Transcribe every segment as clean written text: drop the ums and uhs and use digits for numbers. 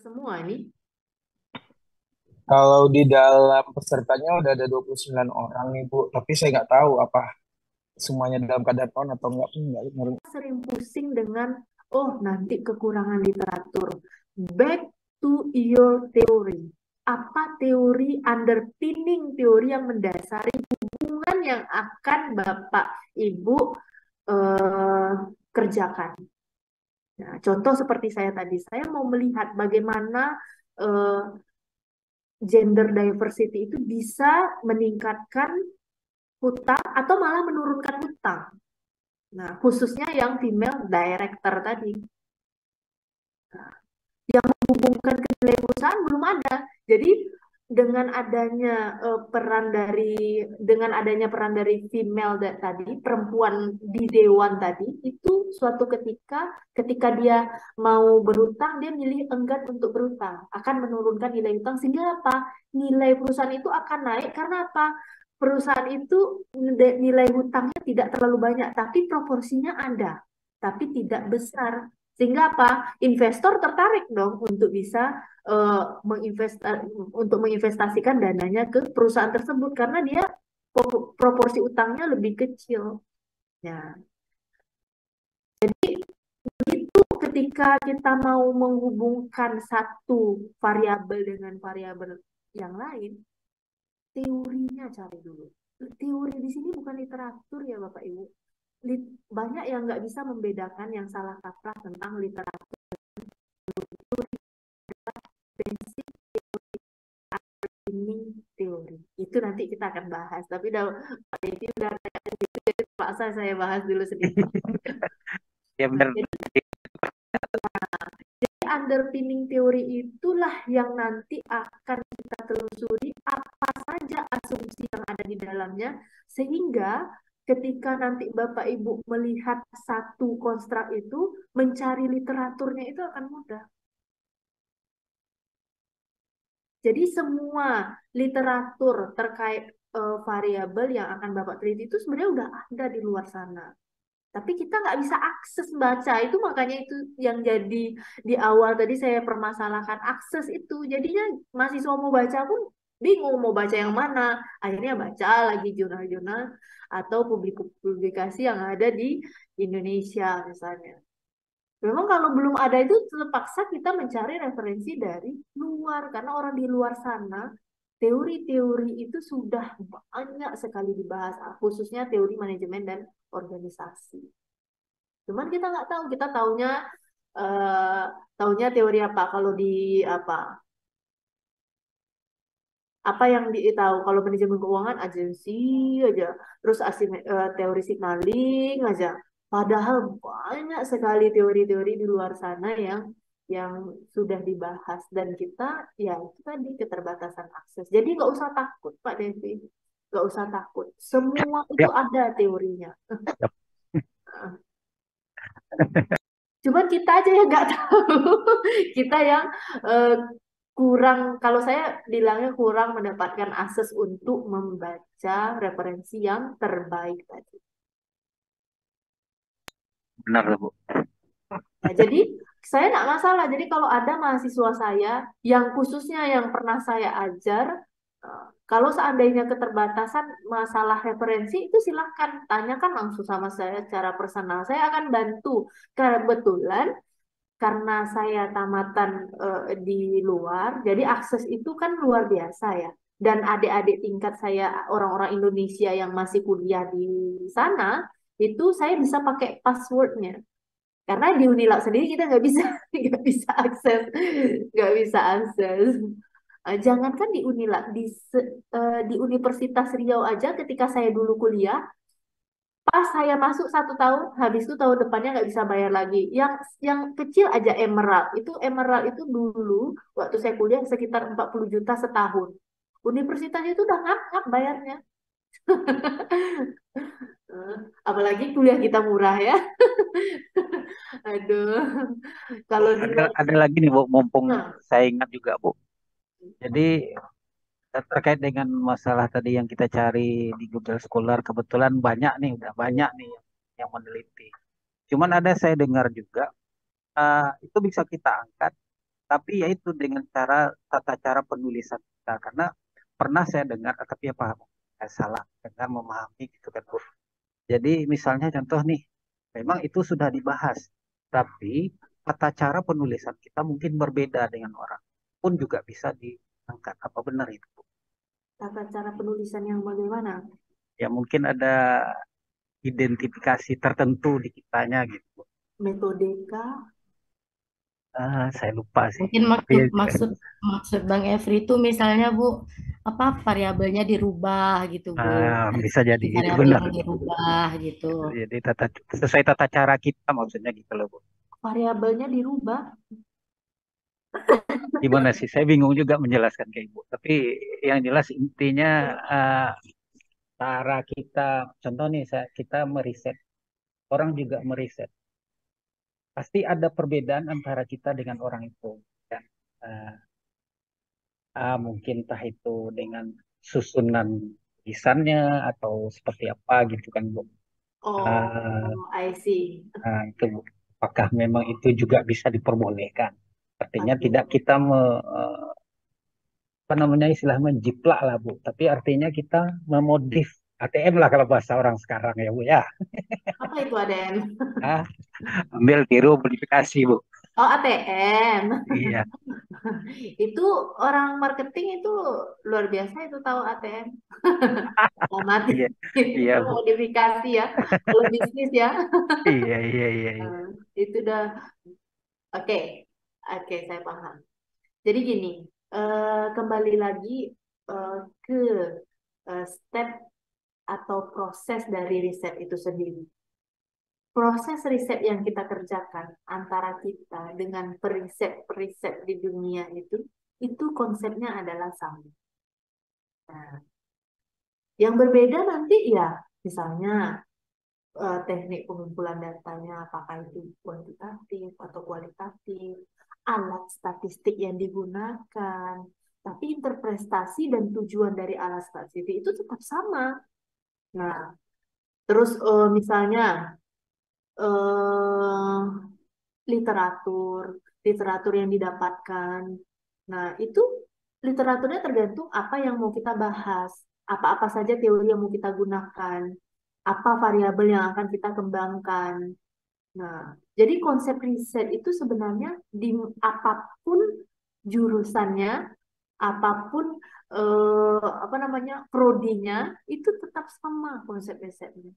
semua ini. Kalau di dalam pesertanya udah ada 29 orang nih Bu, tapi saya nggak tahu apa semuanya dalam keadaan on atau enggak pun nggak ngerti. Sering pusing dengan, oh nanti kekurangan literatur. Back to your theory. Apa teori underpinning teori yang mendasari hubungan yang akan Bapak Ibu eh, kerjakan. Nah, contoh seperti saya tadi, saya mau melihat bagaimana eh, gender diversity itu bisa meningkatkan hutang atau malah menurunkan hutang. Nah, khususnya yang female director tadi. Yang menghubungkan ke nilai perusahaan belum ada. Jadi dengan adanya peran dari female tadi, perempuan di dewan tadi, itu suatu ketika dia mau berhutang, dia milih enggan untuk berhutang, akan menurunkan nilai hutang sehingga apa? Nilai perusahaan itu akan naik karena apa? Perusahaan itu nilai hutangnya tidak terlalu banyak, tapi proporsinya ada, tapi tidak besar. Sehingga apa? Investor tertarik dong untuk bisa eh, untuk menginvestasikan dananya ke perusahaan tersebut karena dia proporsi utangnya lebih kecil. Ya, itu ketika kita mau menghubungkan satu variabel dengan variabel yang lain, teorinya cari dulu. Teori di sini bukan literatur ya Bapak Ibu. Banyak yang nggak bisa membedakan yang salah kaprah tentang literatur basic ini teori. Itu nanti kita akan bahas. Tapi udah Pak Devi udah sedikit, jadi paksa saya bahas dulu sedikit. Ya Nah, benar. jadi underpinning teori itulah yang nanti akan kita telusuri apa saja asumsi yang ada di dalamnya sehingga ketika nanti Bapak Ibu melihat satu konstruk itu mencari literaturnya itu akan mudah. Jadi semua literatur terkait variabel yang akan Bapak teliti itu sebenarnya udah ada di luar sana. Tapi kita nggak bisa akses baca. Itu makanya itu yang jadi di awal tadi saya permasalahkan akses itu. Jadinya mahasiswa mau baca pun bingung mau baca yang mana. Akhirnya baca lagi jurnal-jurnal atau publikasi yang ada di Indonesia misalnya. Memang kalau belum ada itu terpaksa kita mencari referensi dari luar karena orang di luar sana teori-teori itu sudah banyak sekali dibahas khususnya teori manajemen dan organisasi. Cuman kita nggak tahu, kita eh, taunya teori apa kalau di apa apa yang tahu kalau manajemen keuangan agensi aja, terus teori signaling aja. Padahal banyak sekali teori-teori di luar sana yang sudah dibahas dan kita ya itu tadi keterbatasan akses. Jadi nggak usah takut Pak Devi, nggak usah takut. Semua itu Siap, ada teorinya. siap. Cuman kita aja yang nggak tahu. Kita yang eh, kurang, kalau saya bilangnya kurang mendapatkan akses untuk membaca referensi yang terbaik tadi. Benar Bu. Ya, jadi saya nggak masalah. Jadi kalau ada mahasiswa saya yang khususnya yang pernah saya ajar, kalau seandainya keterbatasan masalah referensi itu silahkan tanyakan langsung sama saya secara personal. Saya akan bantu. Kebetulan karena saya tamatan di luar, jadi akses itu kan luar biasa ya. Dan adik-adik tingkat saya, orang-orang Indonesia yang masih kuliah di sana, itu saya bisa pakai passwordnya. Karena di Unilab sendiri kita nggak bisa nggak bisa akses, nggak bisa akses. Jangankan di Unilab, di Universitas Riau aja ketika saya dulu kuliah, pas saya masuk 1 tahun, habis itu tahun depannya nggak bisa bayar lagi. Yang kecil aja Emerald itu dulu waktu saya kuliah sekitar 40 juta setahun. Universitasnya itu udah ngap-ngap bayarnya. Eh, Apalagi kuliah kita murah ya. Aduh, Bu, kalau di ada lagi nih Bu, mumpung nah, saya ingat juga Bu. Jadi terkait dengan masalah tadi yang kita cari di Google Scholar, kebetulan banyak nih, udah banyak nih yang meneliti. Cuman ada saya dengar juga itu bisa kita angkat. tapi ya itu dengan tata cara penulisan kita. Karena pernah saya dengar, tapi apa saya salah dengar memahami gitu kan Bu. Jadi misalnya contoh nih, memang itu sudah dibahas, tapi tata cara penulisan kita mungkin berbeda dengan orang pun juga bisa diangkat. Apa benar itu Bu? Tata cara penulisan yang bagaimana? Ya mungkin ada identifikasi tertentu di kitanya gitu Bu. Metodeka. Saya lupa sih. Mungkin Tapi maksud maksud maksud Bang Efri itu misalnya Bu, apa variabelnya dirubah gitu Bu. Dari bisa jadi segi itu variabel benar. yang dirubah gitu. Jadi sesuai tata cara kita maksudnya gitu loh Bu. Variabelnya dirubah. Gimana sih? Saya bingung juga menjelaskan ke Ibu. Tapi yang jelas intinya eh, cara kita, contoh nih, kita meriset, orang juga meriset. Pasti ada perbedaan antara kita dengan orang itu. Ya. Eh, Mungkin entah itu dengan susunan lisannya atau seperti apa gitu kan Bu. Eh, Oh, I see. itu Bu. Apakah memang itu juga bisa diperbolehkan? Artinya Oke. tidak kita apa namanya istilah menjiplak lah Bu, tapi artinya kita memodif ATM lah kalau bahasa orang sekarang ya Bu ya. Apa itu ADM? Ah, ambil tiru modifikasi Bu. Oh, ATM. Iya, Itu orang marketing itu luar biasa itu tahu ATM. Oh, mati. iya, iya Itu Bu. modifikasi ya. Kalau bisnis ya. Iya, iya, iya, iya. Eh, itu udah oke. Oke, saya paham. Jadi gini, kembali lagi ke step atau proses dari riset itu sendiri. Proses riset yang kita kerjakan antara kita dengan periset-periset di dunia itu konsepnya adalah sama. Nah, yang berbeda nanti ya, misalnya teknik pengumpulan datanya, apakah itu kuantitatif atau kualitatif, alat statistik yang digunakan, tapi interpretasi dan tujuan dari alat statistik itu tetap sama. Nah, terus misalnya eh, literatur, literatur yang didapatkan. Nah, itu literaturnya tergantung apa yang mau kita bahas, apa-apa saja teori yang mau kita gunakan, apa variabel yang akan kita kembangkan. Nah, jadi konsep riset itu sebenarnya di apapun jurusannya, apapun apa namanya prodinya, itu tetap sama konsep risetnya.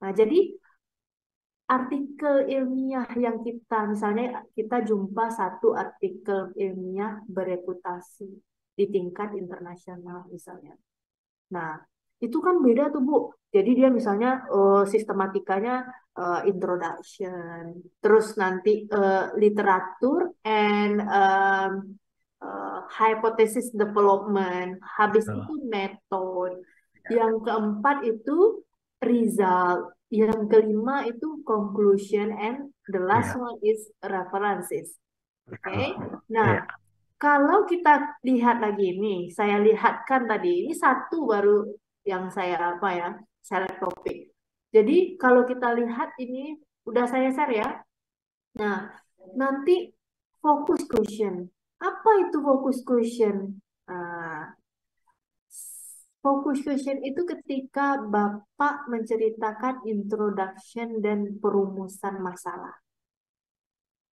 Nah, jadi artikel ilmiah yang misalnya kita jumpa satu artikel ilmiah bereputasi di tingkat internasional misalnya. Nah, itu kan beda tuh Bu. Jadi dia misalnya sistematikanya introduction, terus nanti literatur and hypothesis development, habis Betul. itu metode, yang keempat itu result, yang kelima itu conclusion, and the last Iya, one is references. Oke, betul. nah Iya, kalau kita lihat lagi ini, saya lihatkan tadi, ini satu baru yang saya apa ya, select topik. Jadi kalau kita lihat ini, udah saya share ya. Nah, nanti focus question. Apa itu focus question? Nah, focus question itu ketika Bapak menceritakan introduction dan perumusan masalah.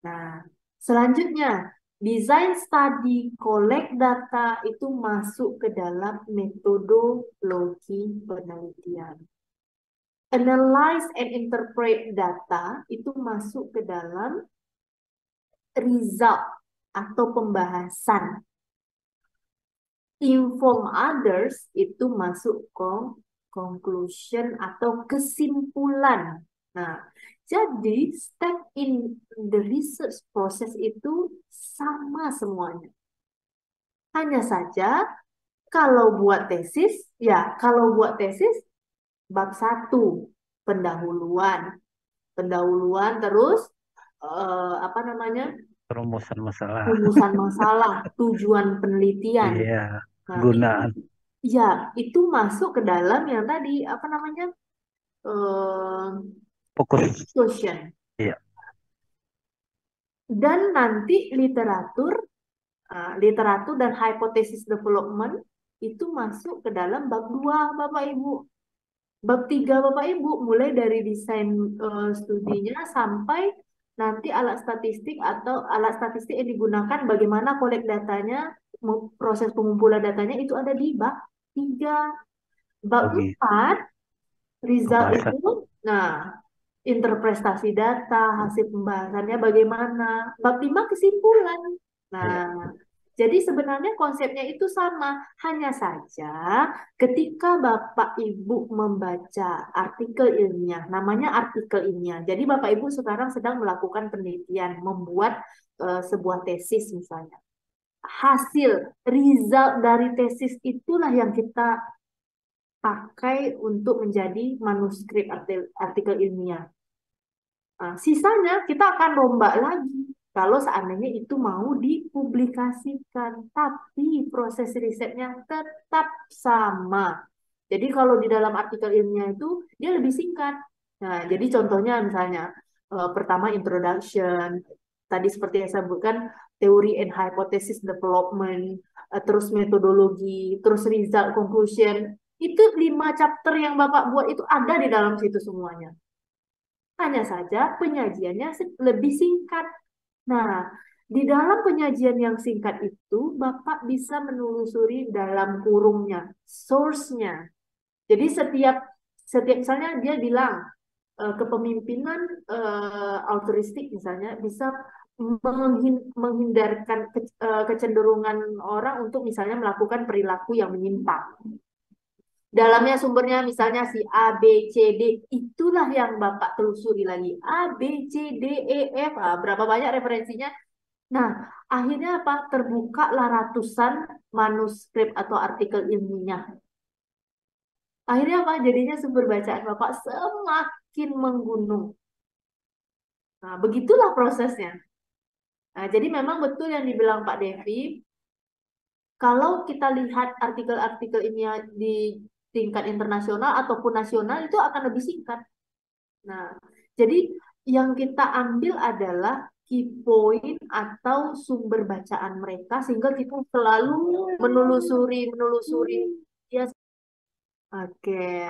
Nah, selanjutnya, design study, collect data itu masuk ke dalam metodologi penelitian. Analyze and interpret data itu masuk ke dalam result atau pembahasan. Inform others itu masuk ke conclusion atau kesimpulan. Nah, jadi step in the research process itu sama semuanya. Hanya saja kalau buat tesis bab satu pendahuluan, pendahuluan terus apa namanya? perumusan masalah. Rumusan masalah, tujuan penelitian. Iya, Nah, penggunaan. ya, itu masuk ke dalam yang tadi apa namanya? Eh Fokus. Conclusion. Iya, Dan nanti literatur dan hypothesis development itu masuk ke dalam bab 2 Bapak Ibu. Bab 3 Bapak Ibu mulai dari desain studinya sampai nanti alat statistik atau alat statistik yang digunakan, bagaimana kolek datanya, proses pengumpulan datanya, itu ada di bab 3. Bab Oke. 4 result Pembahasan. itu, nah, interpretasi data, hasil pembahasannya bagaimana. Bab 5 kesimpulan. Nah, jadi sebenarnya konsepnya itu sama, hanya saja ketika Bapak Ibu membaca artikel ilmiah, namanya artikel ilmiah. Jadi Bapak Ibu sekarang sedang melakukan penelitian, membuat sebuah tesis misalnya. Hasil, result dari tesis itulah yang kita pakai untuk menjadi manuskrip artikel ilmiah. Nah, sisanya kita akan rombak lagi kalau seandainya itu mau dipublikasikan, tapi proses risetnya tetap sama. Jadi kalau di dalam artikel ilmiah itu dia lebih singkat. Nah, jadi contohnya misalnya pertama introduction, tadi seperti yang saya sebutkan teori and hypothesis development, terus metodologi, terus result conclusion. Itu 5 chapter yang Bapak buat itu ada di dalam situ semuanya. Hanya saja penyajiannya lebih singkat. Nah, di dalam penyajian yang singkat itu, Bapak bisa menelusuri dalam kurungnya, source-nya. Jadi setiap misalnya dia bilang kepemimpinan altruistik misalnya bisa menghindarkan kecenderungan orang untuk misalnya melakukan perilaku yang menyimpang. Dalamnya sumbernya misalnya si A, B, C, D. Itulah yang Bapak telusuri lagi. A, B, C, D, E, F. Berapa banyak referensinya? Nah, akhirnya apa? Terbukalah ratusan manuskrip atau artikel ilmiah. Akhirnya apa? Jadinya sumber bacaan Bapak semakin menggunung. Nah, begitulah prosesnya. Nah, jadi memang betul yang dibilang Pak Devi, kalau kita lihat artikel-artikel ilmiah di tingkat internasional ataupun nasional itu akan lebih singkat. Nah, jadi yang kita ambil adalah key point atau sumber bacaan mereka sehingga kita selalu menelusuri ya. Oke.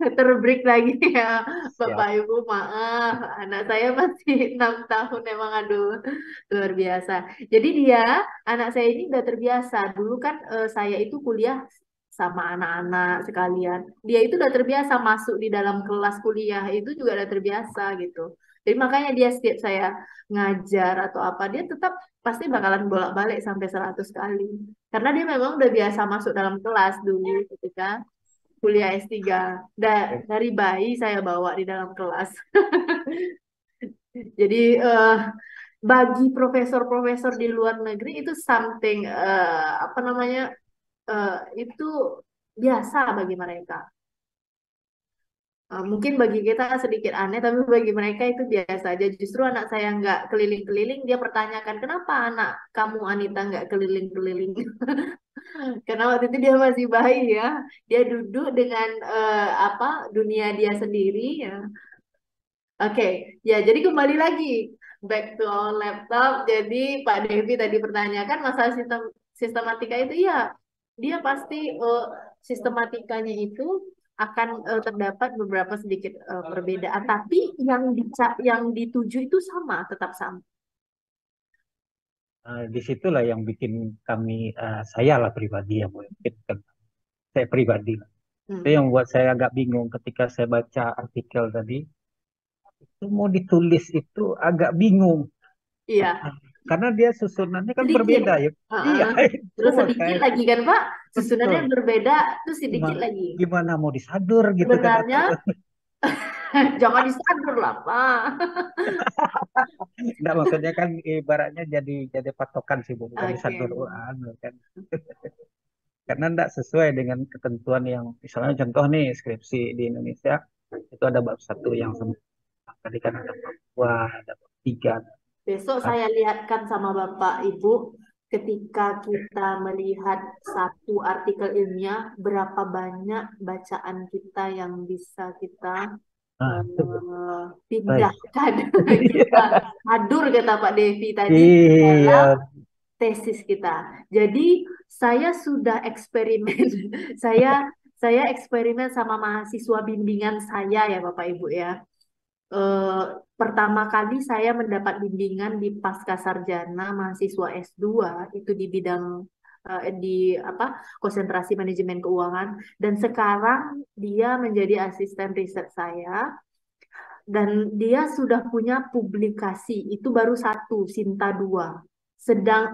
Terbreak lagi ya Siap. Bapak Ibu, maaf anak saya masih 6 tahun, emang aduh luar biasa. Jadi anak saya ini udah terbiasa dulu kan, saya itu kuliah sama anak-anak sekalian, dia itu udah terbiasa masuk di dalam kelas kuliah itu juga udah terbiasa gitu. Jadi makanya dia setiap saya ngajar atau apa dia tetap pasti bakalan bolak-balik sampai 100 kali karena dia memang udah biasa masuk dalam kelas dulu ketika kuliah S3. Dari bayi saya bawa di dalam kelas. Jadi bagi profesor-profesor di luar negeri itu something apa namanya itu biasa bagi mereka. Mungkin bagi kita sedikit aneh, tapi bagi mereka itu biasa aja. Justru anak saya nggak keliling-keliling, dia pertanyakan, kenapa anak kamu Anita nggak keliling-keliling? Karena waktu itu dia masih bayi ya, dia duduk dengan apa dunia dia sendiri ya. Oke, ya jadi kembali lagi back to our laptop. Jadi Pak Devi tadi pertanyakan masalah sistematika itu ya, dia pasti sistematikanya itu akan terdapat beberapa sedikit perbedaan, tapi yang dituju itu sama, tetap sama. Disitulah yang bikin kami, saya lah pribadi yang mungkin saya pribadi. Itu yang buat saya agak bingung ketika saya baca artikel tadi. Itu mau ditulis itu agak bingung. Iya. Karena dia susunannya kan Sedikit. berbeda ya. Iya, itu Terus sedikit makanya lagi kan Pak, susunannya betul. berbeda, terus sedikit lagi. Gimana mau disadur gitu kan Sebenarnya atau jangan disadur lah Pak. enggak, maksudnya kan ibaratnya jadi patokan sih Bu, bukan Oke. disadur kan. Karena enggak sesuai dengan ketentuan yang misalnya contoh nih skripsi di Indonesia itu ada bab 1 yang tadi kan ada bab 2, ada bab 3. Besok saya lihatkan sama Bapak Ibu ketika kita melihat satu artikel ilmiah, berapa banyak bacaan kita yang bisa kita Nah, itu baik. pindahkan kita hadur kata Pak Devi tadi Iya, dalam tesis kita. Jadi saya sudah eksperimen, saya saya eksperimen sama mahasiswa bimbingan saya ya Bapak Ibu ya. Eh, Pertama kali saya mendapat bimbingan di Pascasarjana mahasiswa S2 itu di bidang di apa konsentrasi manajemen keuangan dan sekarang dia menjadi asisten riset saya dan dia sudah punya publikasi itu baru satu Sinta 2 sedang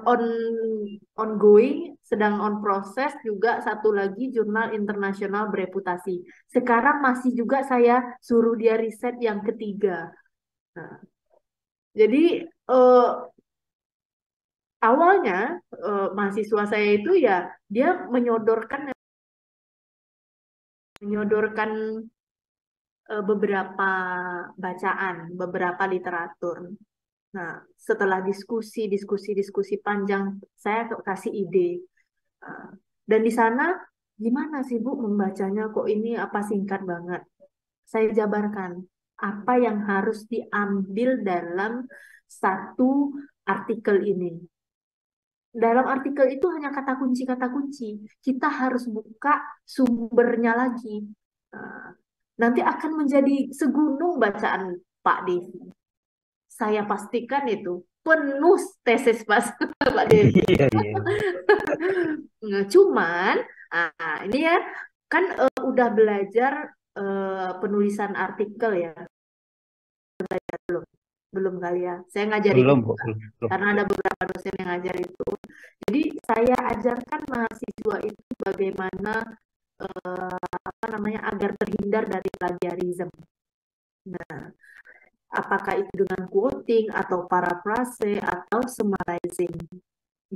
ongoing sedang on proses juga satu lagi jurnal internasional bereputasi sekarang masih juga saya suruh dia riset yang ketiga. Nah, jadi eh, awalnya mahasiswa saya itu ya dia menyodorkan beberapa bacaan, beberapa literatur. Nah, setelah diskusi panjang, saya kasih ide. Uh, Dan di sana, gimana sih Bu membacanya? Kok ini apa singkat banget? Saya jabarkan apa yang harus diambil dalam satu artikel ini. Dalam artikel itu hanya kata kunci. Kita harus buka sumbernya lagi. Nah, nanti akan menjadi segunung bacaan Pak Devi. Saya pastikan itu penuh tesis pas Pak Devi. iya, iya. Nah, cuman, ini ya kan udah belajar penulisan artikel ya, belum, belum kali ya. Saya ngajar itu Belum, Bu. juga, Belum. karena ada beberapa dosen yang ngajar itu. Jadi saya ajarkan mahasiswa itu bagaimana apa namanya agar terhindar dari plagiarisme. Nah, apakah itu dengan quoting atau paraphrase atau summarizing.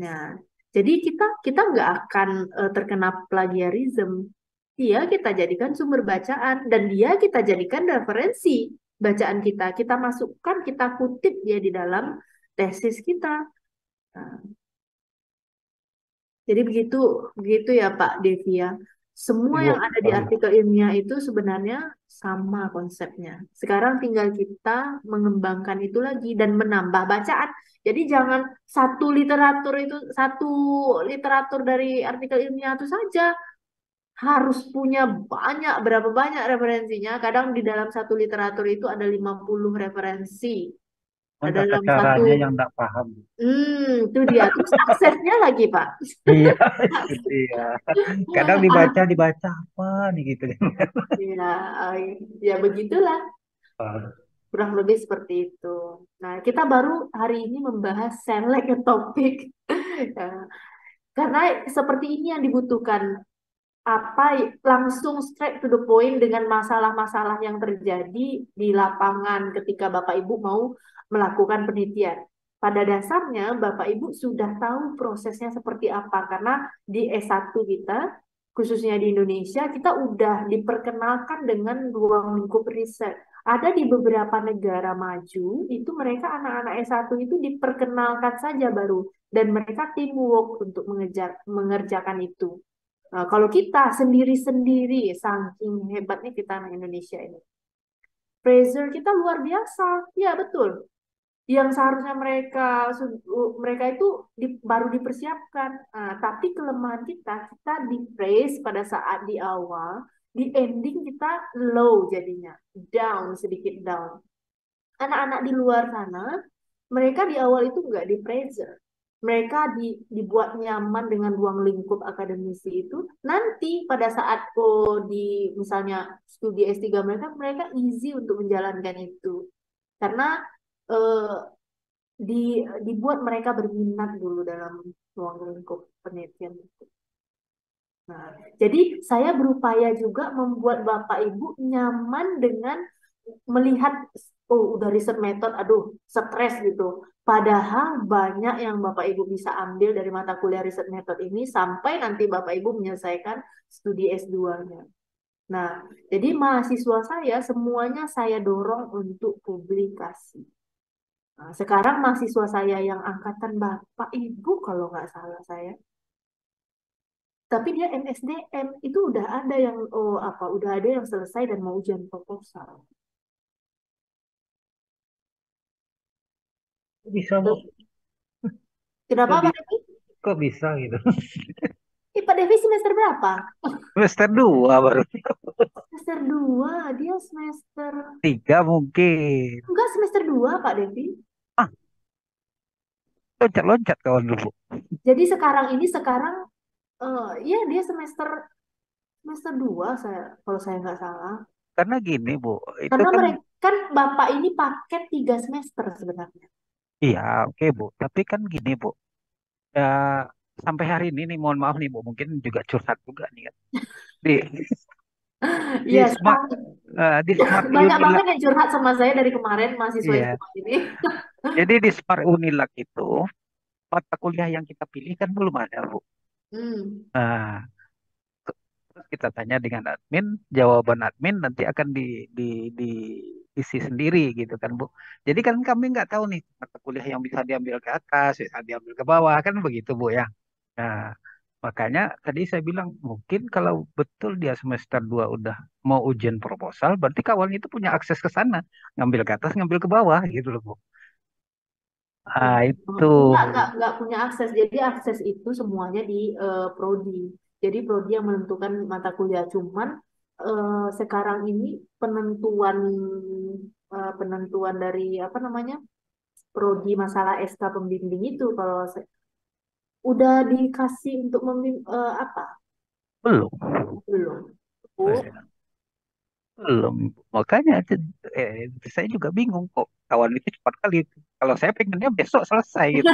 Nah, jadi kita nggak akan terkena plagiarisme. Dia kita jadikan sumber bacaan dan dia kita jadikan referensi bacaan kita. Kita masukkan, kita kutip dia di dalam tesis kita. Nah, jadi begitu, begitu ya Pak Devi ya. Semua Ibu, yang ada di artikel ilmiah itu sebenarnya sama konsepnya. Sekarang tinggal kita mengembangkan itu lagi dan menambah bacaan. Jadi jangan satu literatur dari artikel ilmiah itu saja. Harus punya berapa banyak referensinya. Kadang di dalam satu literatur itu ada 50 referensi. kan Ada tata dalam satu, caranya yang enggak paham. itu dia. Terus aksesnya lagi Pak. Iya, itu dia. Kadang dibaca apa nih gitu kan. Ya, ya begitulah. Ah, Kurang lebih seperti itu. Nah, kita baru hari ini membahas select a topic. Ya, karena seperti ini yang dibutuhkan. Langsung straight to the point dengan masalah-masalah yang terjadi di lapangan ketika Bapak Ibu mau melakukan penelitian. Pada dasarnya Bapak Ibu sudah tahu prosesnya seperti apa karena di S1 kita khususnya di Indonesia kita udah diperkenalkan dengan ruang lingkup riset. Ada di beberapa negara maju itu mereka anak-anak S1 itu diperkenalkan saja baru dan mereka teamwork untuk mengerjakan itu. Nah, kalau kita sendiri-sendiri, saking hebatnya kita anak Indonesia ini. Pressure kita luar biasa. Ya, betul. Yang seharusnya mereka itu baru dipersiapkan. Nah, tapi kelemahan kita di praise pada saat di awal, di ending kita low jadinya. Down, sedikit down. Anak-anak di luar sana, mereka di awal itu nggak di pressure. Mereka dibuat nyaman dengan ruang lingkup akademisi itu. Nanti pada saat di misalnya studi S3 mereka easy untuk menjalankan itu. Karena eh, dibuat mereka berminat dulu dalam ruang lingkup penelitian itu. Nah, jadi saya berupaya juga membuat Bapak Ibu nyaman dengan melihat, oh udah riset metode, aduh stres gitu. Padahal banyak yang Bapak Ibu bisa ambil dari mata kuliah riset metode ini sampai nanti Bapak Ibu menyelesaikan studi S2-nya. Nah, jadi mahasiswa saya semuanya saya dorong untuk publikasi. Nah, sekarang mahasiswa saya yang angkatan Bapak Ibu kalau nggak salah saya, tapi dia MSDM itu udah ada yang udah ada yang selesai dan mau ujian proposal. Bisa, Bu. Kenapa Kok Pak bisa, Devi? kok bisa gitu. Pak Devi semester berapa? Semester 2 baru. Semester 2, dia semester... 3 mungkin. Enggak, semester 2 Pak Devi. Ah, loncat-loncat kawan dulu. Jadi sekarang ya dia semester semester 2 saya kalau saya nggak salah. Karena gini, Bu. Itu Karena kan, mereka kan Bapak ini paket 3 semester sebenarnya. iya, oke, Bu. Tapi kan gini, Bu. Ya, sampai hari ini nih, mohon maaf nih, Bu. Mungkin juga curhat juga nih kan. Di, Iya, di smart, di Smart banyak Unilag. banget yang curhat sama saya dari kemarin mahasiswa yang Iya. cuma ini. Jadi di Smart Unilag itu, mata kuliah yang kita pilih kan belum ada, Bu. Hmm. Nah, terus kita tanya dengan admin, jawaban admin nanti akan di, diisi sendiri gitu kan, Bu. Jadi kan kami nggak tahu nih mata kuliah yang bisa diambil ke atas, bisa diambil ke bawah, kan begitu, Bu ya. Nah, makanya tadi saya bilang mungkin kalau betul dia semester 2 udah mau ujian proposal, berarti kawan itu punya akses ke sana, ngambil ke atas, ngambil ke bawah gitu loh, Bu. Ah, itu. Enggak punya akses. Jadi akses itu semuanya di prodi. Jadi prodi yang menentukan mata kuliah. Cuman sekarang ini penentuan penentuan dari apa namanya prodi masalah SK pembimbing itu kalau udah dikasih untuk apa? Belum. Belum. Oh, Belum. Makanya saya juga bingung kok. Kawan itu cepat kali. Kalau saya pengennya besok selesai gitu.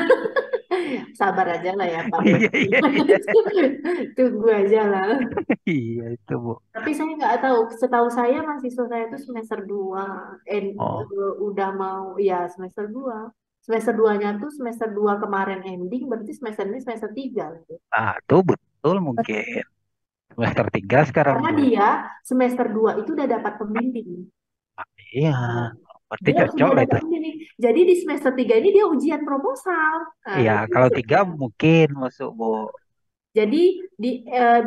sabar aja lah ya Pak Iya, Devi. iya, iya. Tunggu aja lah. Iya itu, Bu. Tapi saya nggak tahu, setahu saya mahasiswa saya itu semester 2, Oh, udah mau, ya semester 2. Semester 2-nya tuh semester 2 kemarin ending, berarti semester ini semester 3 gitu. ah, itu betul mungkin. Semester 3 sekarang, Karena Bu. dia semester 2 itu udah dapat pembimbing. Ah, iya. Nah, Berarti dia cocok sudah lah itu. dapat pembimbing. Jadi di semester 3 ini dia ujian proposal. Nah, Iya, itu kalau 3 maksudnya. mungkin masuk, Bu. Jadi di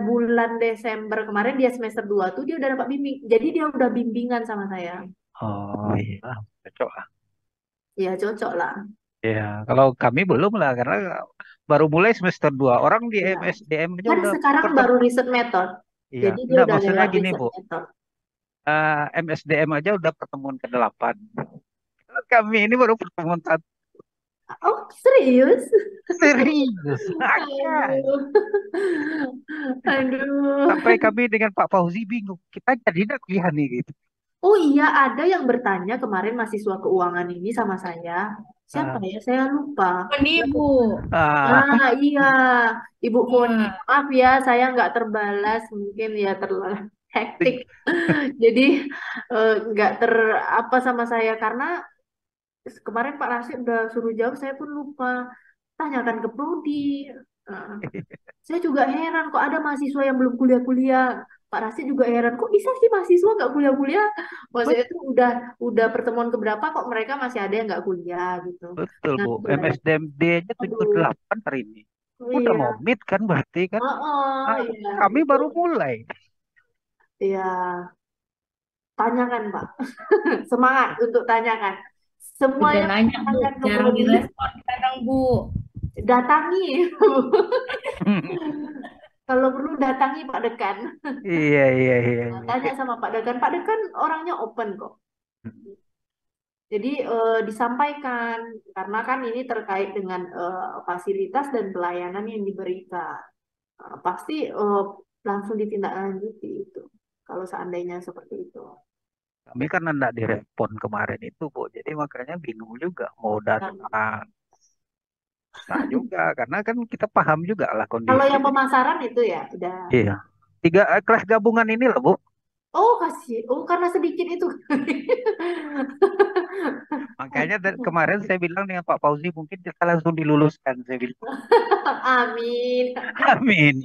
bulan Desember kemarin dia semester 2 tuh dia udah dapat bimbing. Jadi dia udah bimbingan sama saya. Oh, iya. Cocok lah. Ya cocok lah. Ya, kalau kami belum lah karena baru mulai semester 2. Orang di Ya. MSDM aja Kan udah sekarang ketemu. baru riset method. Iya, Jadi dia enggak udah maksudnya lewat gini, riset Bu. method. MSDM aja udah pertemuan ke-8. Kami ini baru pertemuan satu. Oh, serius? Serius. Makanya. Aduh. Aduh. Sampai kami dengan Pak Fauzi bingung. Kita jadi tidak kuliah nih gitu. Oh iya, ada yang bertanya kemarin mahasiswa keuangan ini sama saya. Siapa Ah, ya? Saya lupa. Ini Bu. ah, Nah, iya. Ibu Foni, Nah, maaf ya, saya nggak terbalas. Mungkin ya terlalu hektik. Jadi nggak ter apa sama saya karena kemarin Pak Rasid udah suruh jawab, saya pun lupa. Tanyakan ke Prodi. Nah, saya juga heran kok ada mahasiswa yang belum kuliah-kuliah. Pak Rasid juga heran kok bisa sih mahasiswa nggak kuliah-kuliah. Maksudnya itu udah pertemuan keberapa kok mereka masih ada yang nggak kuliah gitu. betul, Nah, Bu. itulah ya. MSDMD aja Aduh, 78 hari ini. oh Udah iya, mau meet kan berarti kan. oh, oh, Ah, iya kami itu, baru mulai. ya tanyakan Pak, semangat untuk tanyakan. Semua udah yang nanya Bu, tanyakan ke jarang Prodi, direspon kadang Bu. datangi. Kalau perlu datangi Pak Dekan. Iya, iya, iya, Nah, iya. tanya sama Pak Dekan. Pak Dekan orangnya open kok. Jadi disampaikan karena kan ini terkait dengan fasilitas dan pelayanan yang diberikan. Pasti langsung ditindaklanjuti itu. Kalau seandainya seperti itu. Kami kan enggak direspon kemarin itu, Bu. Jadi makanya bingung juga mau Nah, datang. Susah juga karena kan kita paham juga lah kalau kondisi. yang pemasaran itu ya udah. Iya. Tiga kelas gabungan ini loh, Bu. Oh kasih. Oh karena sedikit itu. Makanya kemarin saya bilang dengan Pak Fauzi mungkin kita langsung diluluskan. Saya bilang, Amin. amin.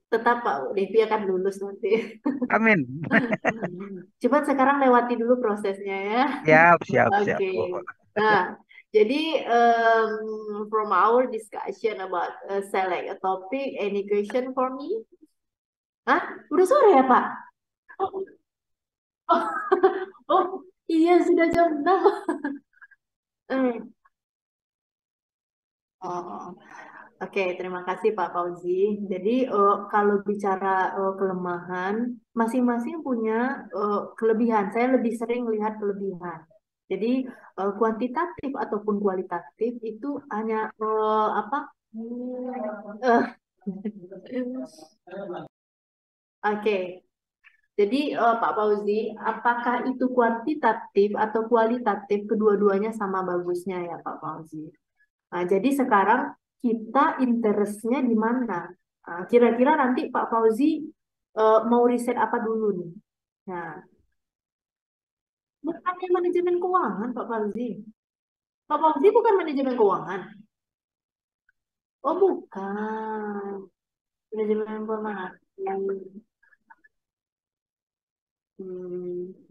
Tetap Pak Devi akan lulus nanti. Amin. Coba sekarang lewati dulu prosesnya ya. Siap, siap, siap, Oke. Bu. Nah, jadi from our discussion about select a topic, any question for me? Hah? Udah sore ya, Pak? Oh, oh, oh. Iya, sudah jam 6. Hmm. Oh, oke, terima kasih Pak Fauzi. Jadi kalau bicara kelemahan, masing-masing punya kelebihan. Saya lebih sering lihat kelebihan. Jadi kuantitatif ataupun kualitatif itu hanya apa? Eh, Oke, jadi Pak Fauzi, apakah itu kuantitatif atau kualitatif? Kedua-duanya sama bagusnya ya Pak Fauzi. Nah, jadi sekarang kita interestnya di mana? Kira-kira nanti Pak Fauzi mau riset apa dulu nih? Nah, bukannya manajemen keuangan Pak Fauzi. Pak Fauzi bukan manajemen keuangan. Oh, bukan. Manajemen informasi. Hmm.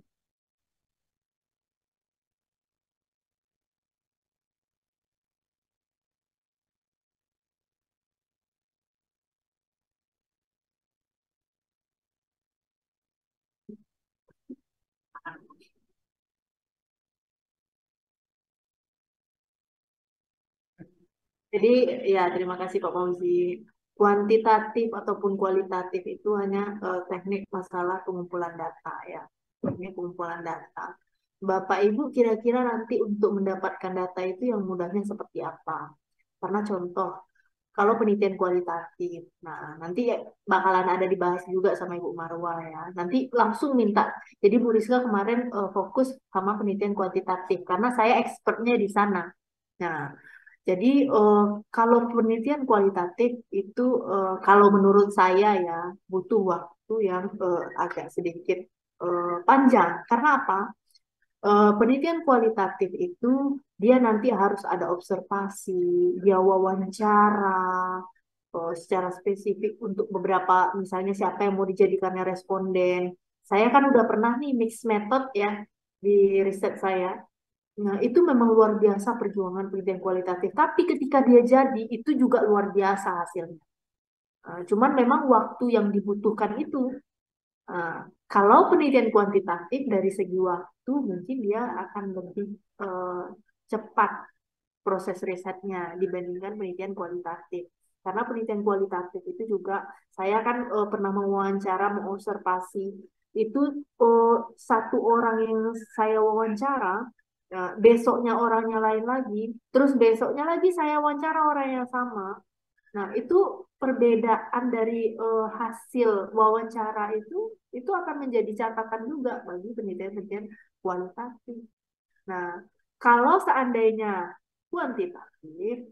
Jadi ya terima kasih Pak Fauzi. Kuantitatif ataupun kualitatif itu hanya teknik masalah pengumpulan data ya. Teknik pengumpulan data. Bapak Ibu kira-kira nanti untuk mendapatkan data itu yang mudahnya seperti apa? Karena contoh, kalau penelitian kualitatif, nah nanti ya bakalan ada dibahas juga sama Ibu Marwah ya. Nanti langsung minta. Jadi Bu Rizka kemarin fokus sama penelitian kuantitatif karena saya expertnya di sana. Nah, jadi kalau penelitian kualitatif itu kalau menurut saya ya butuh waktu yang agak sedikit panjang. Karena apa? Penelitian kualitatif itu dia nanti harus ada observasi, dia wawancara secara spesifik untuk beberapa misalnya siapa yang mau dijadikannya responden. Saya kan udah pernah nih mix method ya di riset saya. Nah, itu memang luar biasa perjuangan penelitian kualitatif. Tapi ketika dia jadi, itu juga luar biasa hasilnya. Cuman memang waktu yang dibutuhkan itu. Kalau penelitian kuantitatif dari segi waktu, mungkin dia akan lebih eh, cepat proses risetnya dibandingkan penelitian kualitatif. Karena penelitian kualitatif itu juga, saya kan pernah mewawancara, mengobservasi, itu satu orang yang saya wawancara, besoknya orangnya lain lagi, terus besoknya lagi saya wawancara orang yang sama. Nah, itu perbedaan dari hasil wawancara itu akan menjadi catatan juga bagi penelitian-penelitian kualitatif. Nah, kalau seandainya kuantitatif,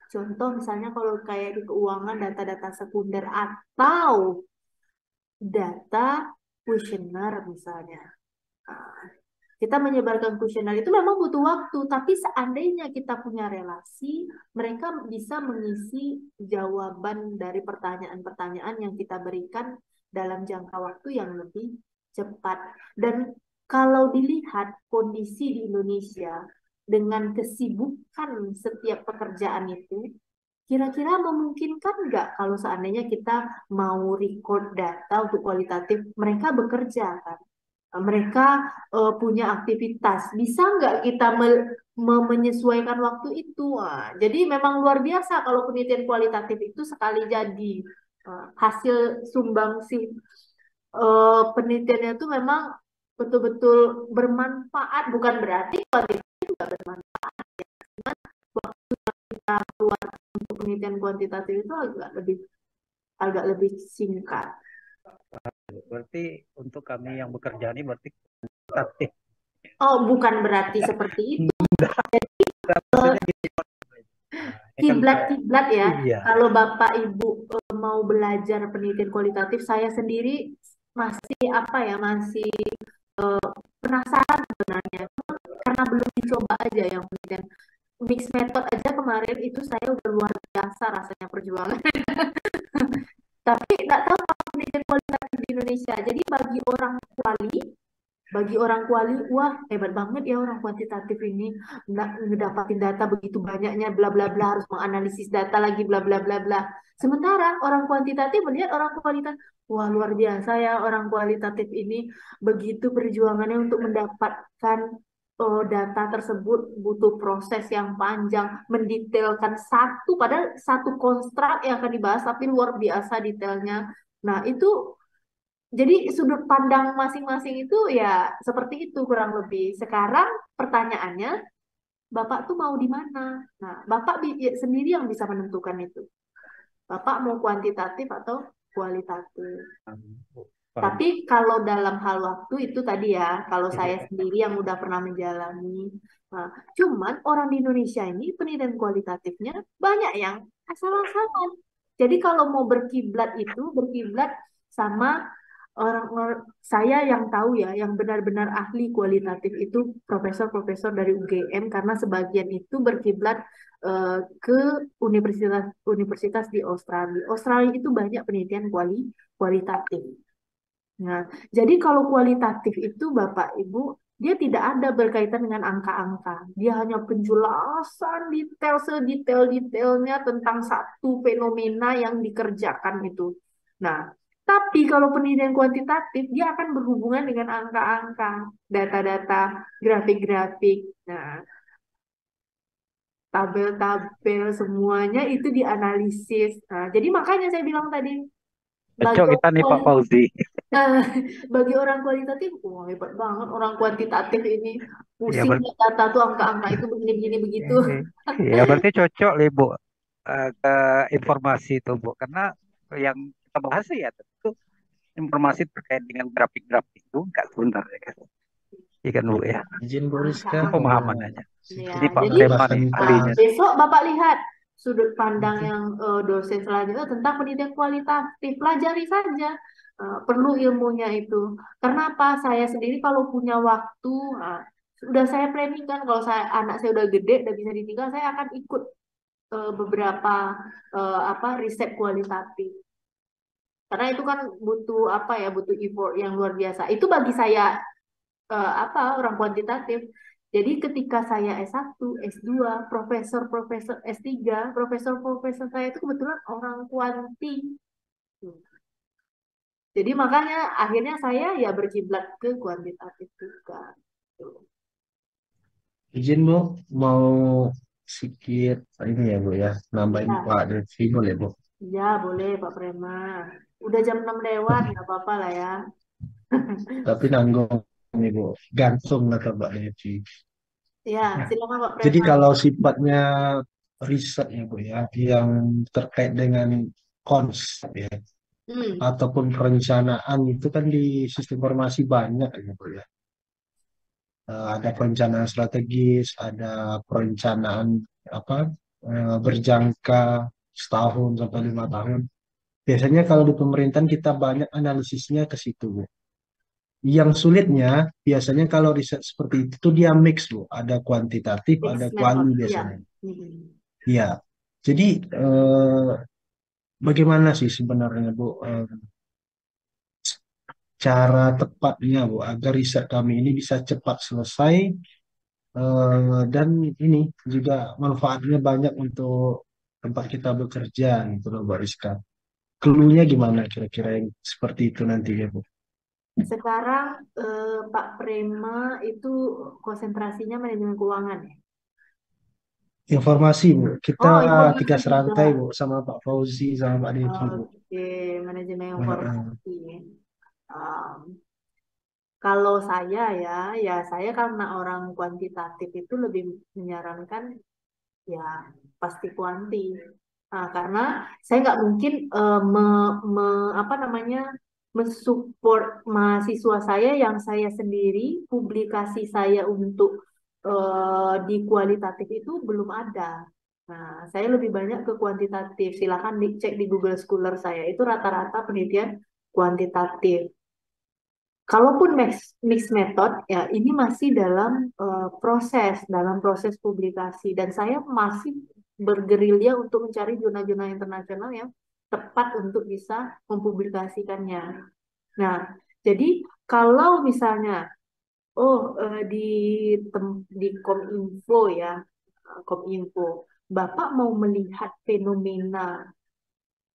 contoh misalnya kalau kayak di keuangan data-data sekunder atau data kuesioner misalnya. Nah, kita menyebarkan kuesioner itu memang butuh waktu, tapi seandainya kita punya relasi, mereka bisa mengisi jawaban dari pertanyaan-pertanyaan yang kita berikan dalam jangka waktu yang lebih cepat. Dan kalau dilihat kondisi di Indonesia dengan kesibukan setiap pekerjaan itu, kira-kira memungkinkan nggak kalau seandainya kita mau record data untuk kualitatif, mereka bekerja kan? Mereka punya aktivitas. Bisa nggak kita menyesuaikan waktu itu? Wah, jadi memang luar biasa kalau penelitian kualitatif itu sekali jadi hasil sumbangsi penelitiannya itu memang betul-betul bermanfaat. Bukan berarti kualitatif nggak bermanfaat. Cuman waktu kita keluar untuk penelitian kuantitatif itu agak lebih singkat. Berarti untuk kami yang bekerja ini berarti kualitatif. Oh, bukan berarti seperti itu. Maksudnya gini, ini kan Kiblat-kiblat ya. iya. Kalau Bapak Ibu mau belajar penelitian kualitatif, saya sendiri masih apa ya, masih penasaran sebenarnya. Karena belum dicoba aja yang penelitian mix method aja kemarin itu saya udah luar biasa rasanya perjuangan. Tapi nggak tahu apa penelitian kualitatif di Indonesia. Jadi bagi orang kuali, Bagi orang kuali, wah hebat banget ya orang kuantitatif ini, ngedapatin data begitu banyaknya, bla bla bla, harus menganalisis data lagi, bla bla bla bla. Sementara orang kuantitatif melihat orang kualitatif, wah luar biasa ya orang kualitatif ini, begitu perjuangannya untuk mendapatkan data tersebut, butuh proses yang panjang, mendetailkan padahal satu konstrak yang akan dibahas, tapi luar biasa detailnya. Nah, itu jadi sudut pandang masing-masing itu ya seperti itu kurang lebih. Sekarang pertanyaannya, Bapak tuh mau di mana? Nah, Bapak sendiri yang bisa menentukan itu. Bapak mau kuantitatif atau kualitatif. Paham. Tapi kalau dalam hal waktu itu tadi ya, kalau saya Iya. sendiri yang udah pernah menjalani, nah, cuman orang di Indonesia ini penelitian kualitatifnya banyak yang asal-asalan. Jadi kalau mau berkiblat itu berkiblat sama orang saya yang tahu ya, yang benar-benar ahli kualitatif itu profesor-profesor dari UGM, karena sebagian itu berkiblat ke universitas-universitas di Australia. Australia itu banyak penelitian kualitatif. Nah, jadi kalau kualitatif itu Bapak Ibu, dia tidak ada berkaitan dengan angka-angka. Dia hanya penjelasan detail sedetail-detailnya tentang satu fenomena yang dikerjakan itu. Nah, tapi kalau penelitian kuantitatif, dia akan berhubungan dengan angka-angka, data-data, grafik-grafik. Nah, tabel-tabel semuanya itu dianalisis. Nah, jadi makanya saya bilang tadi, bagi Cocok kita nih Pak orang Fauzi. Nah, bagi orang kualitatif, wah hebat banget orang kuantitatif ini. Ya, Pusing ya data tuh angka-angka itu begini-begini begitu. ya berarti cocok nih Bu, ke informasi itu Bu. Karena yang kita bahas sih ya tentu informasi terkait dengan grafik-grafik itu enggak sebenarnya kan. Iya kan Bu ya. Izin Bu Rizka, Itu Angka-angka. mau pemahaman aja. Ya, Jadi Pak jadi Preman tambahkan ahlinya. besok Bapak lihat sudut pandang Pak. yang dosen selanjutnya tentang pendidikan kualitatif. Pelajari saja. Perlu ilmunya itu. Karena apa? Saya sendiri kalau punya waktu, sudah saya planning kan kalau anak saya udah gede, udah bisa ditinggal, saya akan ikut beberapa apa riset kualitatif. Karena itu kan butuh apa ya, butuh effort yang luar biasa. Itu bagi saya apa orang kuantitatif. Jadi ketika saya S1, S2, profesor-profesor S3, profesor-profesor saya itu kebetulan orang kuanti. Jadi makanya akhirnya saya ya berkiblat ke kuantitatif juga. Izin Bu, mau sedikit ini ya Bu ya, nambahin Ya, Pak Devi boleh Bu? ya boleh Pak Prema. Udah jam 6 lewat, nggak apa-apa lah ya. Tapi nanggung nih Bu, gantung kata Pak Devi. Ya, silakan Pak Jadi Prema. kalau sifatnya riset ya Bu ya, yang terkait dengan konsep ya, Hmm, ataupun perencanaan itu kan di sistem informasi banyak ya Bu ya. Ada perencanaan strategis, ada perencanaan apa berjangka setahun sampai 5 tahun. Biasanya kalau di pemerintahan kita banyak analisisnya ke situ, Bu. Yang sulitnya biasanya kalau riset seperti itu tuh dia mix, Bu. Ada kuantitatif, ada mixed method. kuali Ya. biasanya. Hmm. Iya. Jadi bagaimana sih sebenarnya, Bu, cara tepatnya, Bu, agar riset kami ini bisa cepat selesai dan ini juga manfaatnya banyak untuk tempat kita bekerja gitu loh, Mbak Rizka. Clue-nya gimana kira-kira yang seperti itu nanti ya, Bu? Sekarang Pak Prema itu konsentrasinya manajemen keuangan ya. Informasi, Bu. Kita Oh, informasi tiga juga. serantai, Bu, sama Pak Fauzi, sama Pak Devi, Bu. Oke, manajemen Heeh. informasi. Um, Kalau saya ya, ya saya karena orang kuantitatif itu lebih menyarankan ya pasti kuanti. Karena saya nggak mungkin apa namanya mensupport mahasiswa saya yang saya sendiri publikasi saya untuk di kualitatif itu belum ada. Nah, saya lebih banyak ke kuantitatif. Silakan dicek di Google Scholar saya. Itu rata-rata penelitian kuantitatif. Kalaupun mix method, ya ini masih dalam proses publikasi, dan saya masih bergerilya untuk mencari jurnal-jurnal internasional yang tepat untuk bisa mempublikasikannya. Nah, jadi kalau misalnya Oh, di Kominfo ya, Kominfo. Bapak mau melihat fenomena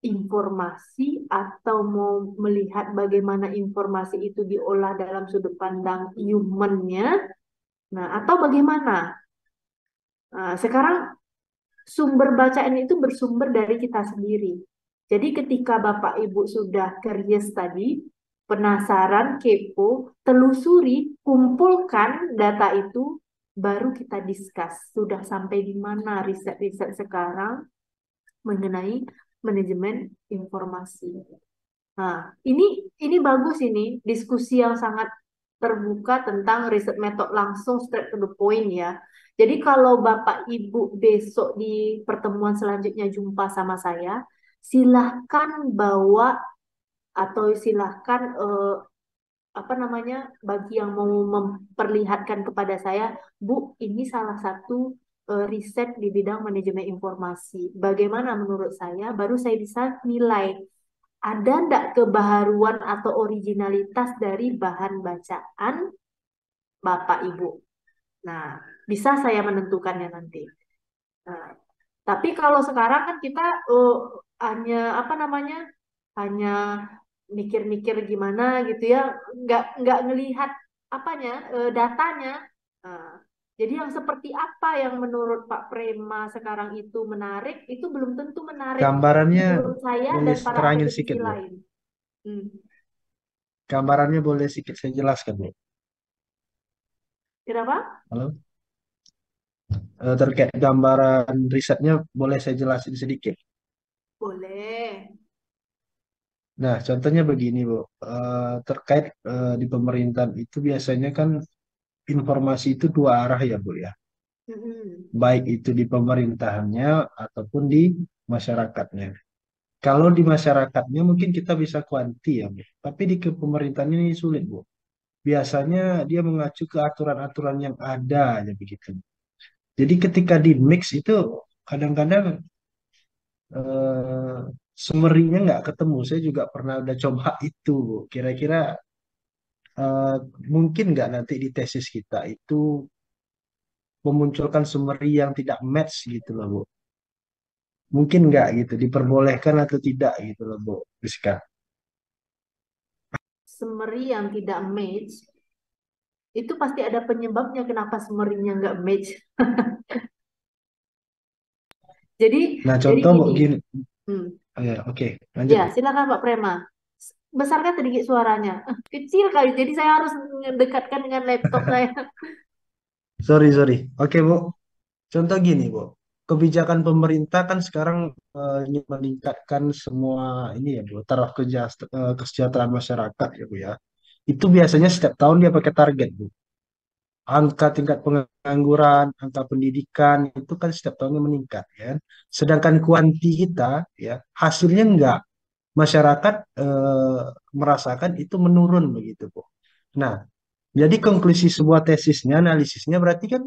informasi atau mau melihat bagaimana informasi itu diolah dalam sudut pandang humannya? Nah, atau bagaimana? Nah, sekarang sumber bacaan itu bersumber dari kita sendiri. Jadi ketika Bapak Ibu sudah curious tadi, penasaran, kepo, telusuri, kumpulkan data itu, baru kita discuss. Sudah sampai di mana riset-riset sekarang mengenai manajemen informasi. Nah, ini bagus ini diskusi yang sangat terbuka tentang riset metode langsung straight to the point ya. Jadi kalau Bapak Ibu besok di pertemuan selanjutnya jumpa sama saya, silahkan bawa atau silahkan apa namanya bagi yang mau memperlihatkan kepada saya, Bu, ini salah satu riset di bidang manajemen informasi. Bagaimana menurut saya? Baru saya bisa nilai ada enggak kebaharuan atau originalitas dari bahan bacaan Bapak Ibu. Nah, bisa saya menentukannya nanti. Nah, tapi kalau sekarang kan kita hanya apa namanya hanya mikir-mikir gimana gitu ya, nggak ngelihat apanya datanya. Nah, jadi yang seperti apa yang menurut Pak Prema sekarang itu menarik, itu belum tentu menarik Gambarannya menurut saya boleh dan para terangin akademisi sedikit, Bu. lain. Hmm. Gambarannya boleh sedikit saya jelaskan, Bu. Kenapa? Halo? Terkait gambaran risetnya boleh saya jelasin sedikit. Boleh. Nah, contohnya begini, Bu. Terkait di pemerintahan itu biasanya kan informasi itu dua arah ya, Bu ya. Mm-mm. Baik itu di pemerintahannya ataupun di masyarakatnya. Kalau di masyarakatnya mungkin kita bisa kuanti ya, Bu. Tapi di pemerintahannya ini sulit, Bu. Biasanya dia mengacu ke aturan-aturan yang ada aja begitu. Jadi ketika di mix itu kadang-kadang eh, summary-nya nggak ketemu. Saya juga pernah udah coba itu, Bu. Kira-kira eh, mungkin nggak nanti di tesis kita itu memunculkan summary yang tidak match gitu loh, Bu. Mungkin nggak gitu, diperbolehkan atau tidak gitu loh, Bu Rizka. Summary yang tidak match, itu pasti ada penyebabnya kenapa summary-nya nggak match. Jadi, Nah, jadi contoh, Bu, gini. gini. Hmm. Oh, ya, oke, lanjut, Ya, Bu. silakan Pak Prema. Besarkan sedikit suaranya. Kecil kali, jadi saya harus mendekatkan dengan laptop saya. Sorry, sorry. Oke, Bu. Contoh gini, Bu. Kebijakan pemerintah kan sekarang ingin meningkatkan semua ini ya, Bu, taraf kesejahteraan masyarakat ya, Bu ya. Itu biasanya setiap tahun dia pakai target, Bu. Angka tingkat pengangguran, angka pendidikan itu kan setiap tahunnya meningkat ya. Sedangkan kuanti kita ya hasilnya enggak. Masyarakat merasakan itu menurun begitu, Bu. Nah, jadi konklusi sebuah tesisnya, analisisnya berarti kan